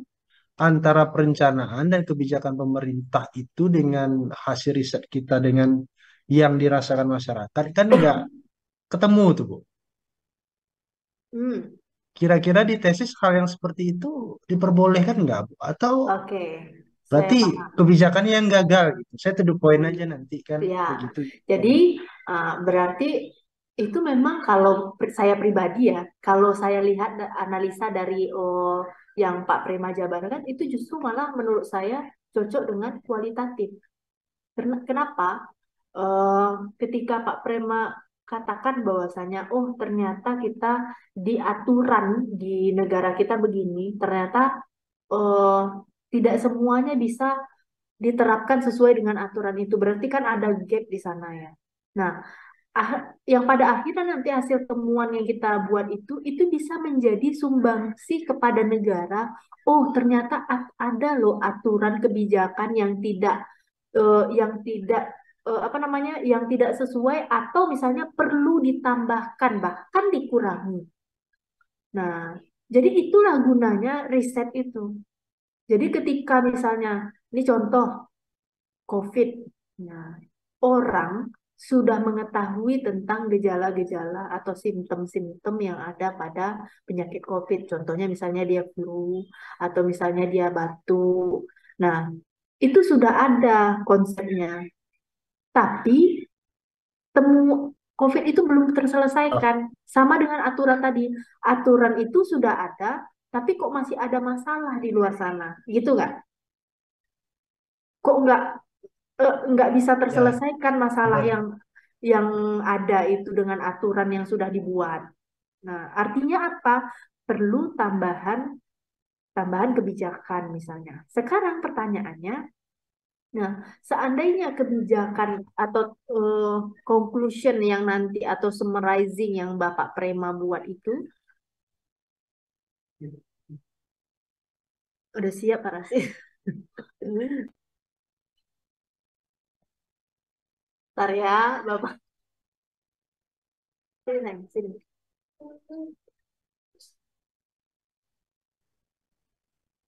antara perencanaan dan kebijakan pemerintah itu dengan hasil riset kita dengan yang dirasakan masyarakat kan enggak ketemu tuh, Bu. Hmm. Kira-kira di tesis hal yang seperti itu diperbolehkan nggak, Bu? Atau Oke, saya berarti paham. kebijakannya yang gagal gitu. Saya to the point Oh, aja nanti kan ya. begitu. Jadi berarti itu memang kalau saya pribadi ya, kalau saya lihat analisa dari yang Pak Prema jabarkan itu justru malah menurut saya cocok dengan kualitatif. Kenapa? Eh, Ketika Pak Prema katakan bahwasanya, oh ternyata kita di aturan di negara kita begini, ternyata eh, tidak semuanya bisa diterapkan sesuai dengan aturan itu. Berarti kan ada gap di sana ya. Nah, yang pada akhirnya nanti hasil temuan yang kita buat itu bisa menjadi sumbangsi kepada negara. Oh, ternyata ada loh aturan kebijakan yang tidak apa namanya, yang tidak sesuai atau misalnya perlu ditambahkan bahkan dikurangi. Nah, jadi itulah gunanya riset itu. Jadi ketika misalnya ini contoh COVID, nah, orang sudah mengetahui tentang gejala-gejala atau simptom-simptom yang ada pada penyakit COVID. Contohnya misalnya dia flu atau misalnya dia batuk. Nah, itu sudah ada konsepnya. Tapi COVID itu belum terselesaikan. Sama dengan aturan tadi. Aturan itu sudah ada, tapi kok masih ada masalah di luar sana. Gitu nggak? Kok nggak bisa Ya, terselesaikan masalah benar. yang ada itu dengan aturan yang sudah dibuat. Nah, artinya apa? Perlu tambahan kebijakan misalnya. Sekarang pertanyaannya, nah, seandainya kebijakan atau conclusion yang nanti atau summarizing yang Bapak Prema buat itu udah siap Pak Rasid? Ntar ya, Bapak. Sini, Neng, sini.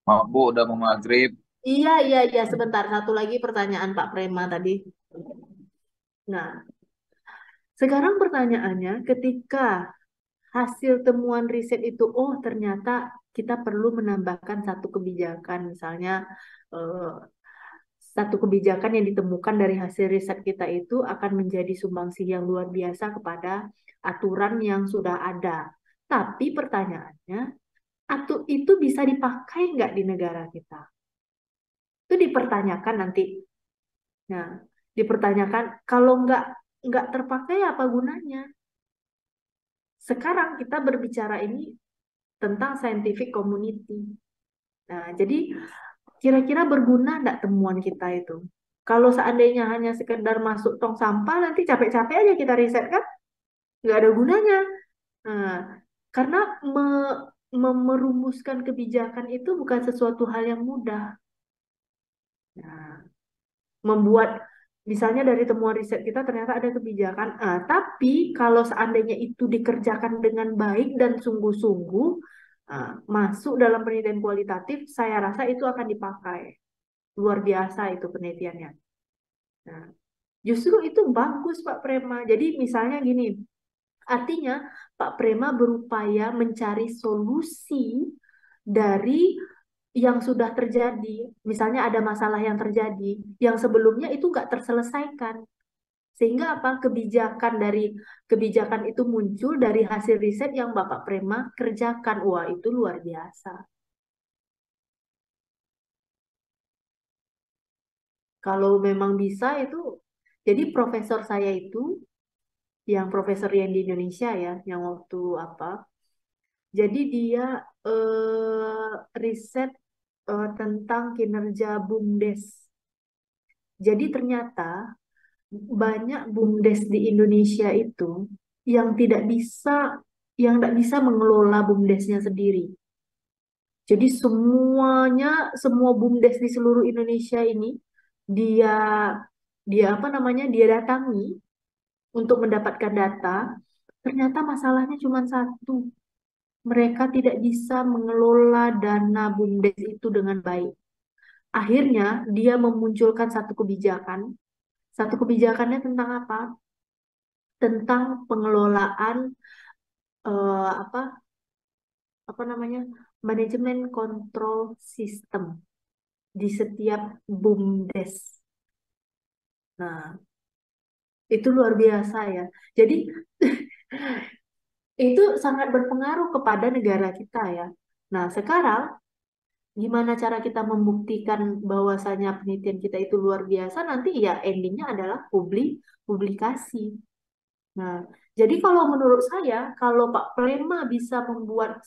Maaf Bu, udah mau maghrib. Iya, iya, iya. Sebentar. Satu lagi pertanyaan Pak Prema tadi. Nah, sekarang pertanyaannya, ketika hasil temuan riset itu, oh ternyata kita perlu menambahkan satu kebijakan, misalnya eh, satu kebijakan yang ditemukan dari hasil riset kita itu akan menjadi sumbangsi yang luar biasa kepada aturan yang sudah ada. Tapi pertanyaannya, itu bisa dipakai nggak di negara kita? Itu dipertanyakan nanti. Nah, dipertanyakan kalau nggak terpakai apa gunanya? Sekarang kita berbicara ini tentang scientific community. Nah, jadi kira-kira berguna nggak temuan kita itu? Kalau seandainya hanya sekedar masuk tong sampah, nanti capek-capek aja kita riset kan? Nggak ada gunanya. Nah, karena merumuskan kebijakan itu bukan sesuatu hal yang mudah. Nah, membuat misalnya dari temuan riset kita ternyata ada kebijakan, tapi kalau seandainya itu dikerjakan dengan baik dan sungguh-sungguh masuk dalam penelitian kualitatif, saya rasa itu akan dipakai. Luar biasa itu penelitiannya. Nah, justru itu bagus Pak Prema. Jadi misalnya gini, artinya Pak Prema berupaya mencari solusi dari yang sudah terjadi. Misalnya ada masalah yang terjadi, yang sebelumnya itu nggak terselesaikan. Sehingga apa? Kebijakan itu muncul dari hasil riset yang Bapak Prema kerjakan. Wah, itu luar biasa. Kalau memang bisa itu, jadi profesor saya itu, yang profesor yang di Indonesia ya, yang waktu apa? Jadi dia riset tentang kinerja BUMDes. Jadi ternyata banyak BUMDes di Indonesia itu yang tidak bisa mengelola BUMDesnya sendiri. Jadi semua BUMDes di seluruh Indonesia ini dia dia apa namanya dia datangi untuk mendapatkan data. Ternyata masalahnya cuma satu. Mereka tidak bisa mengelola dana BUMDes itu dengan baik. Akhirnya dia memunculkan satu kebijakan. Satu kebijakannya tentang apa? Tentang pengelolaan apa namanya manajemen kontrol sistem di setiap BUMDes. Nah, itu luar biasa ya. Jadi itu sangat berpengaruh kepada negara kita ya. Nah, sekarang gimana cara kita membuktikan bahwasanya penelitian kita itu luar biasa? Nanti ya endingnya adalah publikasi. Nah, jadi kalau menurut saya, kalau Pak Prema bisa membuat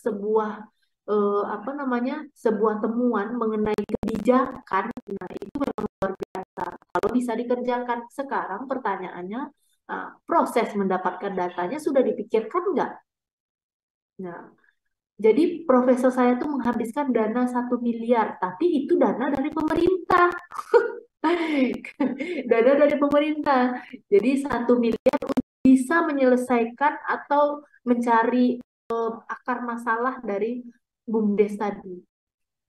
apa namanya sebuah temuan mengenai kebijakan, nah itu memang luar biasa. Kalau bisa dikerjakan sekarang, pertanyaannya proses mendapatkan datanya sudah dipikirkan nggak? Nah, jadi profesor saya tuh menghabiskan dana 1 miliar, tapi itu dana dari pemerintah. Dana dari pemerintah. Jadi 1 miliar bisa menyelesaikan atau mencari akar masalah dari BUMDes tadi.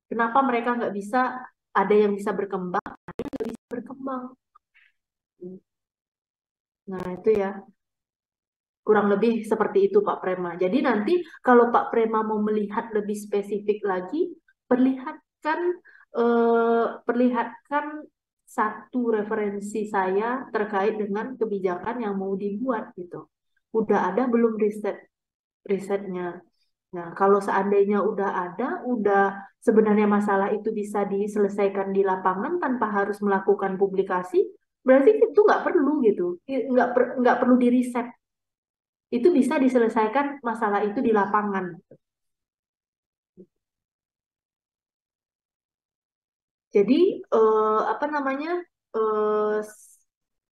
Kenapa mereka nggak bisa, ada yang bisa berkembang, ada yang nggak bisa berkembang. Nah, itu ya. Kurang lebih seperti itu Pak Prema. Jadi nanti kalau Pak Prema mau melihat lebih spesifik lagi, perlihatkan perlihatkan satu referensi saya terkait dengan kebijakan yang mau dibuat gitu. Udah ada belum risetnya? Nah, kalau seandainya udah ada, udah sebenarnya masalah itu bisa diselesaikan di lapangan tanpa harus melakukan publikasi, berarti itu nggak perlu gitu, nggak perlu diriset, itu bisa diselesaikan masalah itu di lapangan. Jadi apa namanya eh,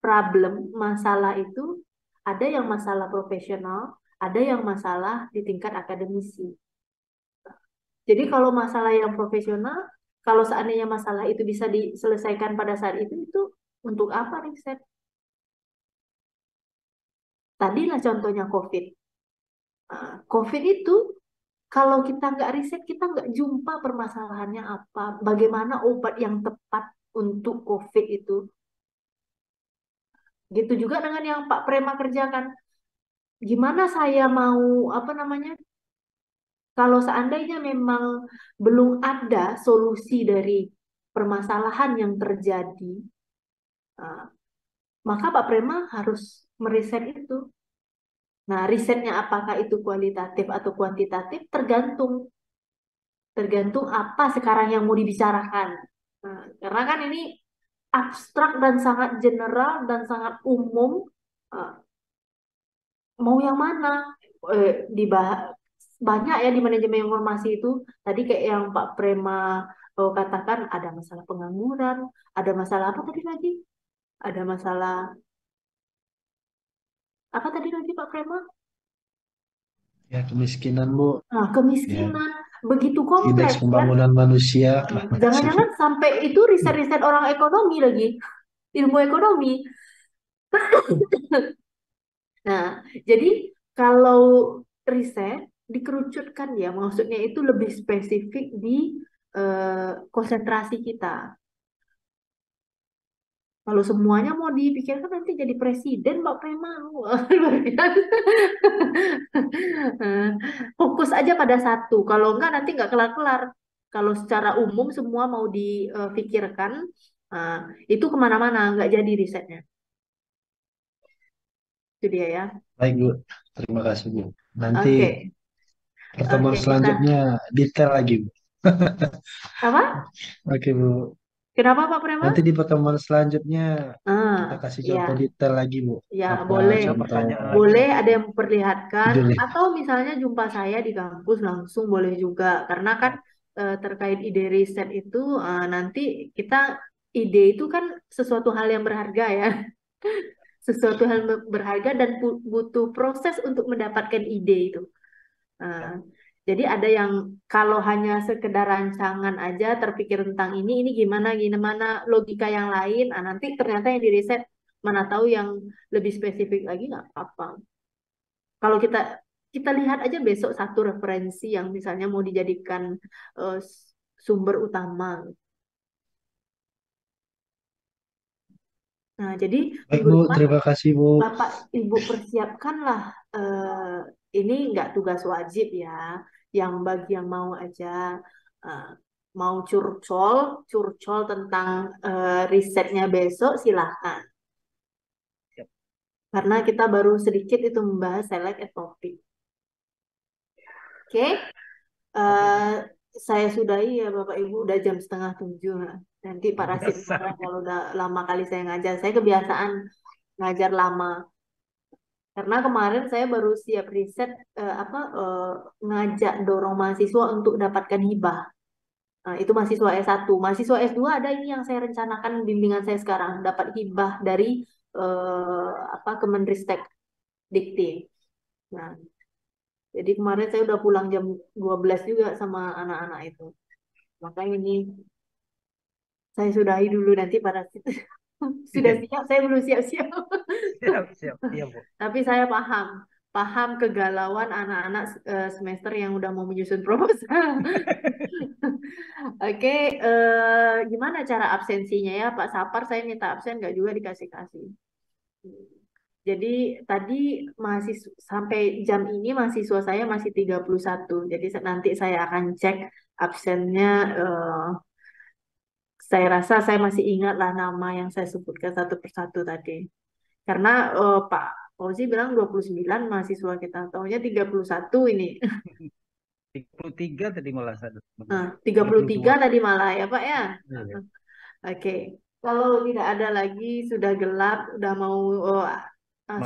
problem masalah itu ada yang masalah profesional, ada yang masalah di tingkat akademisi. Jadi kalau masalah yang profesional, kalau seandainya masalah itu bisa diselesaikan pada saat itu untuk apa riset? Tadilah contohnya COVID. COVID itu kalau kita nggak riset, kita nggak jumpa permasalahannya apa, bagaimana obat yang tepat untuk COVID itu. Gitu juga dengan yang Pak Prema kerjakan. Gimana saya mau, apa namanya, kalau seandainya memang belum ada solusi dari permasalahan yang terjadi, uh, maka Pak Prema harus meriset itu. Nah, risetnya apakah itu kualitatif atau kuantitatif tergantung tergantung apa sekarang yang mau dibicarakan. Nah, karena kan ini abstrak dan sangat general dan sangat umum. Eh, mau yang mana? Dibahas banyak ya di manajemen informasi itu. Tadi kayak yang Pak Prema katakan ada masalah pengangguran, ada masalah apa tadi lagi? Ada masalah apa tadi lagi Pak Prema? Ya, kemiskinan, Bu. Nah, Ya, kemiskinan begitu indeks kompleks kan? pembangunan manusia. Jangan-jangan sampai itu riset-riset orang ekonomi lagi, ilmu ekonomi. Nah, jadi kalau riset dikerucutkan ya, maksudnya itu lebih spesifik di konsentrasi kita. Kalau semuanya mau dipikirkan nanti jadi presiden, Mbak Prema. Wah, luar biasa. Fokus aja pada satu. Kalau enggak nanti enggak kelar-kelar. Kalau secara umum semua mau dipikirkan, itu kemana-mana, enggak jadi risetnya. Itu dia ya. Baik, Bu. Terima kasih, Bu. Nanti Oke, pertemuan oke kita selanjutnya detail lagi, Bu. apa? Oke, Bu. Kenapa Pak Prema? Nanti di pertemuan selanjutnya kita kasih Ya, contoh detail lagi, Bu. ya Apa boleh. Ada contoh pertanyaan lagi Boleh nggak, ada Bu? yang memperlihatkan judulnya? atau misalnya jumpa saya di kampus langsung boleh juga karena kan terkait ide riset itu nanti kita ide itu kan sesuatu hal yang berharga ya. Sesuatu hal berharga dan butuh proses untuk mendapatkan ide itu. Ya. Jadi ada yang kalau hanya sekedar rancangan aja terpikir tentang ini gimana logika yang lain, nanti ternyata yang diriset mana tahu yang lebih spesifik lagi nggak apa-apa. Kalau kita lihat aja besok satu referensi yang misalnya mau dijadikan sumber utama. Nah, jadi Baik, minggu Bu. depan Terima kasih, Bu. Bapak Ibu persiapkanlah ini nggak tugas wajib ya, yang bagi yang mau aja eh, mau curcol tentang risetnya besok silahkan. Siap. Karena kita baru sedikit itu membahas select a topic. Oke, eh, saya sudahi ya Bapak Ibu udah jam 6:30. Nanti Pak Rasid Biasa. marah kalau udah lama kali saya ngajar. Saya kebiasaan ngajar lama. Karena kemarin saya baru siap riset ngajak dorong mahasiswa untuk dapatkan hibah. Nah, itu mahasiswa S1. Mahasiswa S2 ada ini yang saya rencanakan bimbingan saya sekarang, dapat hibah dari Kemenristek Dikti. Nah, jadi kemarin saya udah pulang jam 12 juga sama anak-anak itu. Makanya ini saya sudahi dulu nanti pada sudah siap, saya belum siap-siap. Siap. Iya, Bu. Tapi saya paham kegalauan anak-anak semester yang udah mau menyusun proposal. Oke, gimana cara absensinya ya Pak Sapar? Saya minta absen nggak juga dikasih-kasih. Jadi tadi sampai jam ini mahasiswa saya masih 31. Jadi nanti saya akan cek absennya. Saya rasa saya masih ingat lah nama yang saya sebutkan satu persatu tadi. Karena Pak Fauzi bilang 29 mahasiswa kita. Tahunya 31 ini. 33 tadi malah saya. 33 tadi malah ya Pak ya. Iya. Oke. Kalau tidak ada lagi, sudah gelap, udah mau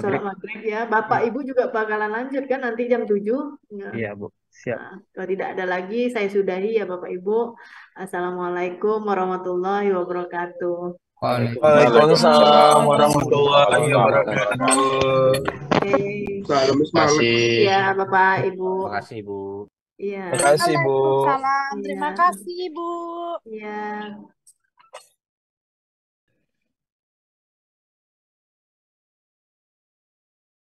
sholat maghrib ya. Bapak Ibu juga bakalan lanjut kan nanti jam 7. Iya, Bu. Siap. Nah, kalau tidak ada lagi, saya sudahi ya Bapak Ibu. Assalamualaikum warahmatullahi wabarakatuh. Waalaikumsalam warahmatullahi wabarakatuh. Oke. Terima kasih. Ya Bapak Ibu. Terima kasih, Bu. Iya. Terima kasih, Bu. Waalaikumsalam. Terima Iya. kasih, Bu. Iya.